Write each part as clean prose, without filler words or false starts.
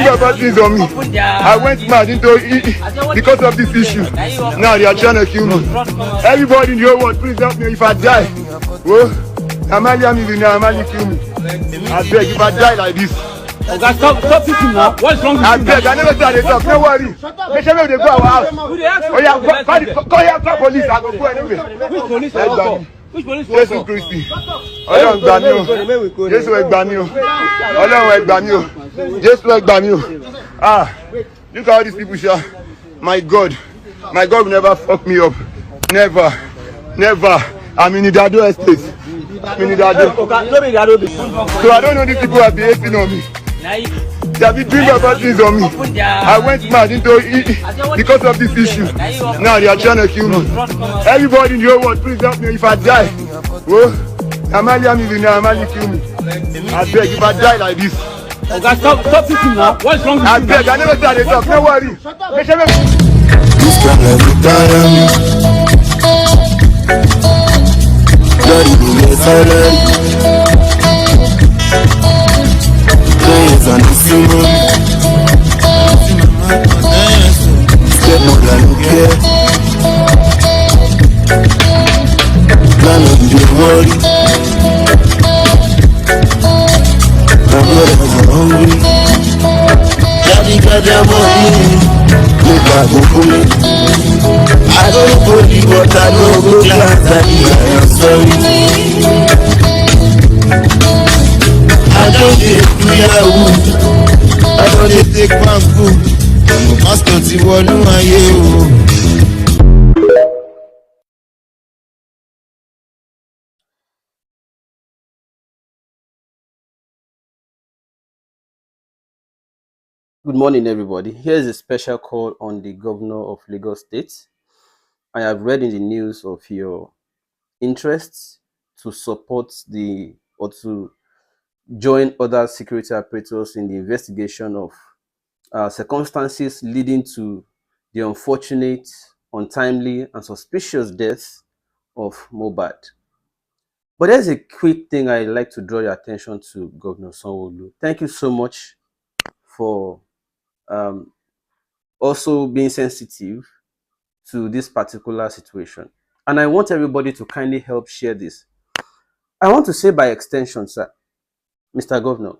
about things on me. I went mad into it because of this issue. Now they are trying to kill me. Everybody in the whole world, please help me. If I die, whoa, Amalia millionaire, Amalia kill me. I beg, if I die like this. Okay, stop teaching now. What's wrong with you? I beg, I never tell they talk. No worry. They tell me they go our house. Oh yeah, call police. I go anywhere. Which police? Which police? Jesus Christ. Ọlọ́run gbà mí o. Jésù ẹ gbà mí o. Ọlọ́run ẹ gbà mí o. Jésù ẹ gbà mí o. Ah, look at all these people here. My God will never fuck me up. Never. I'm in Idado estate. So I don't know these people are behaving on me. They have been doing about things on me. I went mad into it because of this issue. Now they are trying to kill me. Everybody in the whole world, please help me. If I die, whoa, Amalia millionaire, Amalia kill me. I beg, if I die like this. Okay, stop teaching now. What's wrong with you? I beg, I never tell they talk. No worry. This can never tire me. Bloody be silent. Players on the symbol. Step more than you care. Plan of the worry. I'm hungry. Daddy got their money. Look at me. I don't go the water, no go glass. Daddy, I am sorry. I don't do Yahoo. I don't take bamboo. I'm a master to one of my you. Good morning, everybody. Here's a special call on the governor of Lagos State. I have read in the news of your interests to support or to join other security apparatus in the investigation of circumstances leading to the unfortunate, untimely, and suspicious death of Mohbad. But there's a quick thing I'd like to draw your attention to, Governor Sanwo-Olu. Thank you so much for also being sensitive to this particular situation. And I want everybody to kindly help share this. I want to say by extension, sir, Mr. Governor,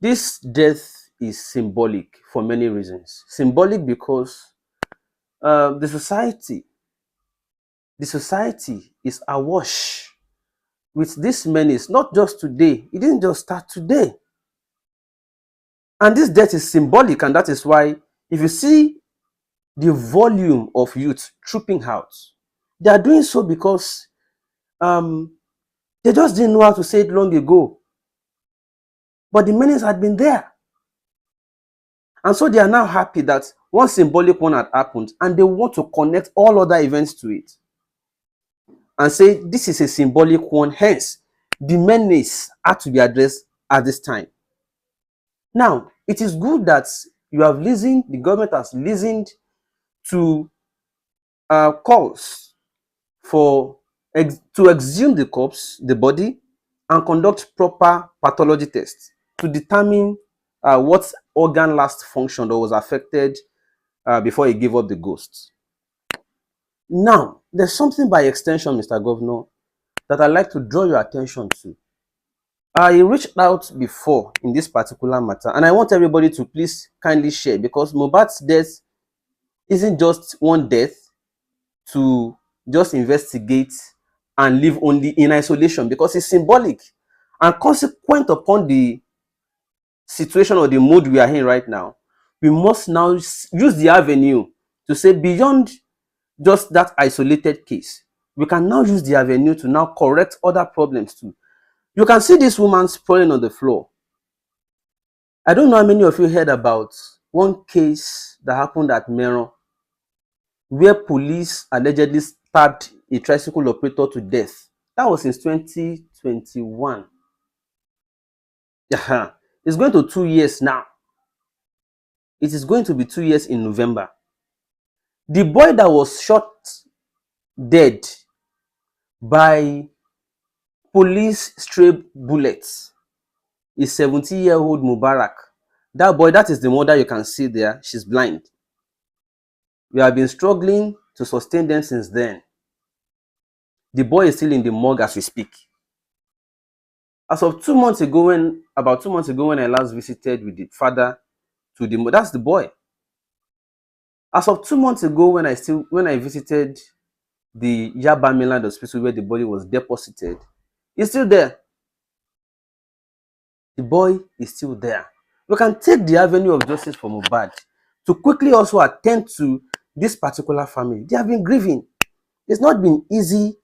this death is symbolic for many reasons. Symbolic because the society is awash with this menace, not just today. It didn't just start today. And this death is symbolic, and that is why if you see the volume of youth trooping out, they are doing so because they just didn't know how to say it long ago. But the menace had been there. And so they are now happy that one symbolic one had happened, and they want to connect all other events to it. And say this is a symbolic one, hence the menace had to be addressed at this time. Now, it is good that you have listened, the government has listened to calls to exhume the corpse, the body, and conduct proper pathology tests to determine what organ last functioned or was affected before he gave up the ghost. Now, there's something by extension, Mr. Governor, that I'd like to draw your attention to. I reached out before in this particular matter, and I want everybody to please kindly share, because Mohbad's death isn't just one death to just investigate and live only in isolation, because it's symbolic and consequent upon the situation or the mood we are in right now. We must now use the avenue to say beyond just that isolated case. We can now use the avenue to now correct other problems too. You can see this woman sprawling on the floor. I don't know how many of you heard about one case that happened at Meron, where police allegedly stabbed a tricycle operator to death. That was since 2021. It's going to 2 years now. It is going to be 2 years in November. The boy that was shot dead by police stray bullets is 70-year-old Mubarak That boy, that is the mother you can see there. She's blind. We have been struggling to sustain them since then. The boy is still in the morgue as we speak. As of about 2 months ago, when I last visited with the father to the that's the boy. As of 2 months ago, when I visited the Yaba Mainland Hospital where the body was deposited, he's still there. The boy is still there. We can take the avenue of justice for Mohbad to quickly also attend to this particular family. They have been grieving. It's not been easy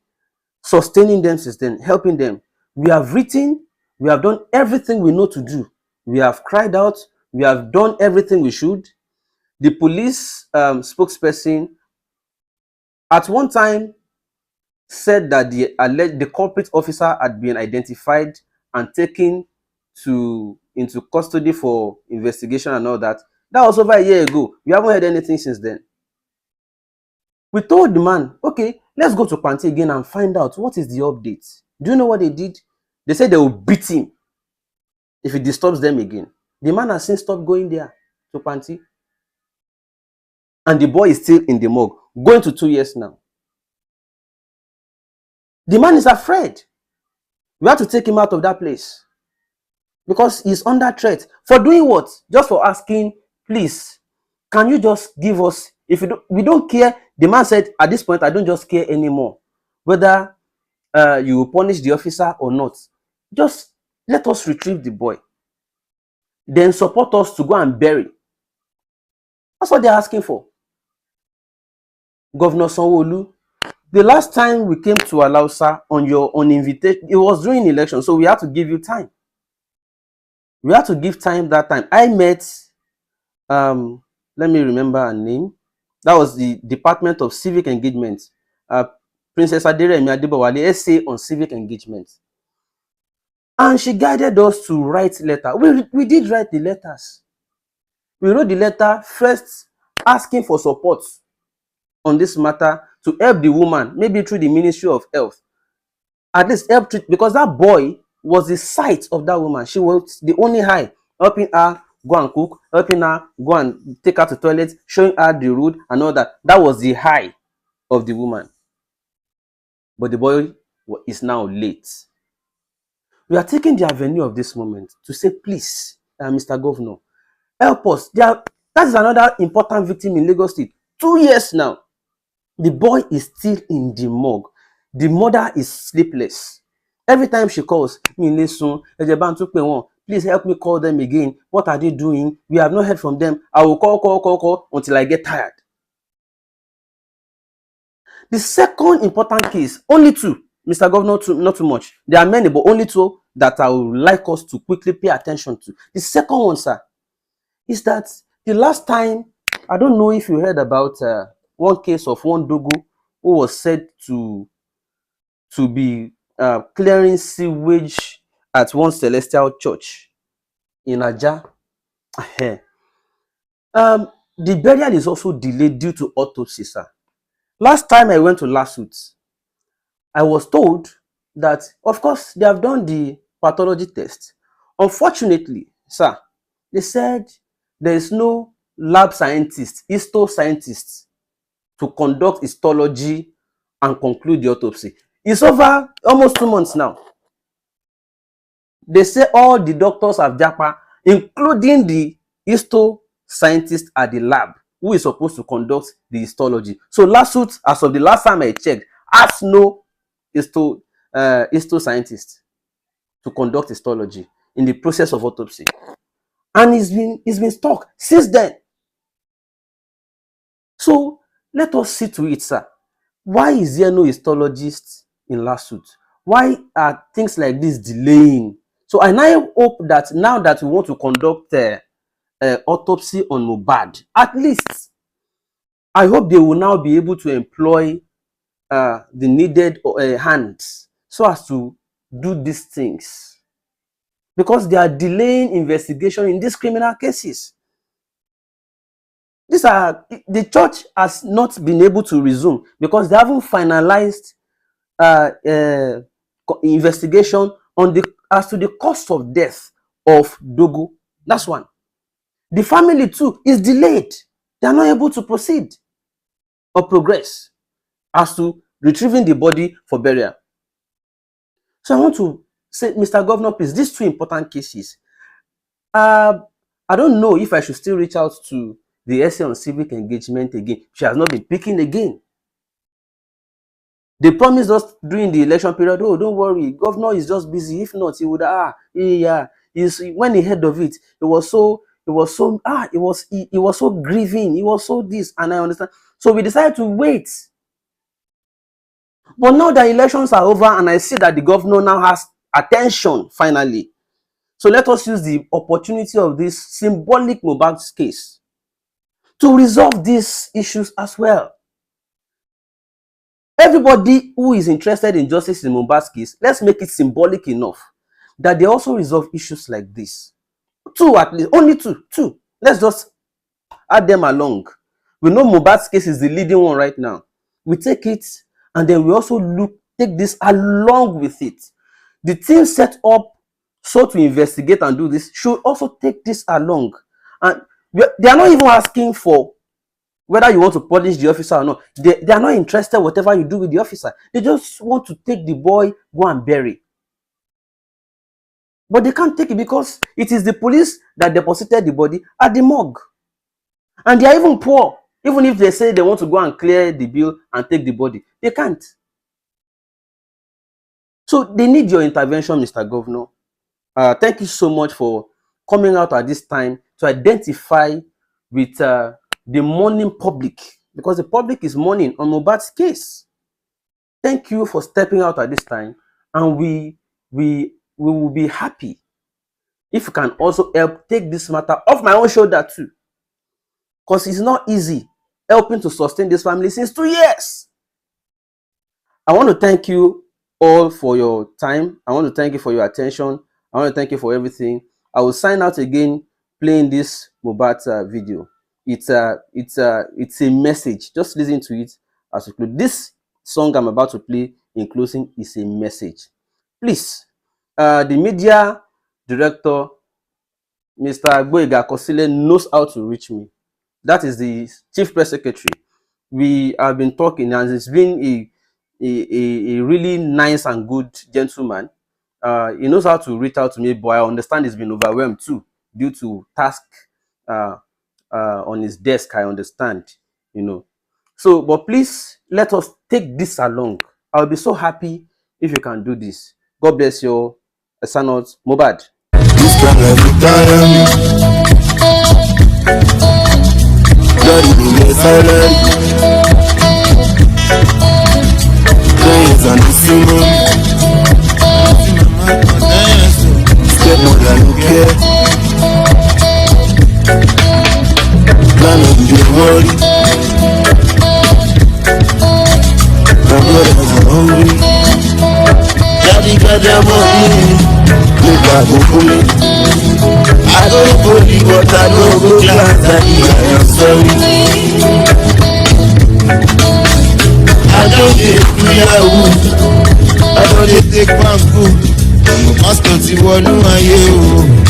sustaining them since then, helping them. We have written, we have done everything we know to do. We have cried out, we have done everything we should. The police spokesperson at one time said that the culprit officer had been identified and taken into custody for investigation and all that. That was over a year ago. We haven't heard anything since then. We told the man, okay, let's go to Panti again and find out what is the update. Do you know what they did? They said they will beat him if he disturbs them again. The man has since stopped going there to Panti. And the boy is still in the morgue, going to 2 years now. The man is afraid. We have to take him out of that place because he's under threat. For doing what? Just for asking, please, can you just give us, if we don't care. The man said, at this point, I don't just care anymore whether you will punish the officer or not. Just let us retrieve the boy. Then support us to go and bury. That's what they're asking for. Governor Sanwo-Olu, the last time we came to Alausa on your own invitation, it was during election, so we had to give you time. We had to give time that time. I met, let me remember her name. That was the Department of Civic Engagement. Princess Aderemi Adebowale, SA on civic engagement. And she guided us to write letter. We did write the letters. We wrote the letter first asking for support on this matter to help the woman, maybe through the Ministry of Health. At least help treat, because that boy was the sight of that woman. She was the only eye, helping her go and cook, helping her go and take her to toilet, showing her the road and all that. That was the eye of the woman. But the boy is now late. We are taking the avenue of this moment to say, please, Mr. Governor, help us. That is another important victim in Lagos State. 2 years now. The boy is still in the morgue. The mother is sleepless. Every time she calls, please help me call them again. What are they doing? We have not heard from them. I will call until I get tired. The second important case, only two, Mr. Governor, not too much. There are many, but only two that I would like us to quickly pay attention to. The second one, sir, is that the last time, I don't know if you heard about one case of one dogo who was said to be clearing sewage at one celestial church in Aja. The burial is also delayed due to autopsy, sir. Last time I went to Lasuth, I was told that, of course, they have done the pathology test. Unfortunately, sir, they said there is no lab scientist, histoscientist, to conduct histology and conclude the autopsy. It's over almost 2 months now. They say all the doctors have japa, including the histoscientist at the lab, who is supposed to conduct the histology. So Lasuth, as of the last time I checked, has no histoscientist to conduct histology in the process of autopsy. And it's been stuck since then. So let us see to it, sir. Why is there no histologist in Lasuth? Why are things like this delaying? So I now hope that now that we want to conduct autopsy on Mohbad, at least I hope they will now be able to employ the needed hands so as to do these things, because they are delaying investigation in these criminal cases. The church has not been able to resume because they haven't finalized investigation on as to the cause of death of Dogo. That's one. The family too is delayed. They are not able to proceed or progress as to retrieving the body for burial. So I want to say, Mr. Governor, please, these two important cases, I don't know if I should still reach out to the essay on civic engagement again. She has not been picking again. They promised us during the election period, oh, don't worry, governor is just busy. If not, he would, when he heard of it, it was so grieving. It was so this, and I understand. So we decided to wait. But now the elections are over, and I see that the governor now has attention, finally. So let us use the opportunity of this symbolic Mohbad case to resolve these issues as well. Everybody who is interested in justice in Mohbad's case, let's make it symbolic enough that they also resolve issues like this. Two at least, only two. Let's just add them along. We know Mohbad's case is the leading one right now. We take it, and then we also take this along with it. The team set up so to investigate and do this should also take this along. And they are not even asking for whether you want to punish the officer or not. They are not interested whatever you do with the officer. They just want to take the boy, go and bury. But they can't take it because it is the police that deposited the body at the morgue. And they are even poor. Even if they say they want to go and clear the bill and take the body, they can't. So they need your intervention, Mr. Governor. Thank you so much for coming out at this time to identify with the mourning public, because the public is mourning on Mohbad's case. Thank you for stepping out at this time, and we will be happy if you can also help take this matter off my own shoulder too, because it's not easy helping to sustain this family since 2 years. I want to thank you all for your time. I want to thank you for your attention. I want to thank you for everything. I will sign out again playing this Mohbad video. It's a message. Just listen to it as we conclude. This song I'm about to play in closing is a message. Please, the media director, Mr. Boyega Kosile, knows how to reach me. That is the chief press secretary. We have been talking, and it's been a really nice and good gentleman. He knows how to reach out to me, but I understand he's been overwhelmed too due to task on his desk. I understand, So, but please let us take this along. I'll be so happy if you can do this. God bless you. Sanwo-Olu, Mohbad. I don't believe what I know, go glad that I am sorry. I don't get free, I don't take bamboo. I'm a master to one who I am.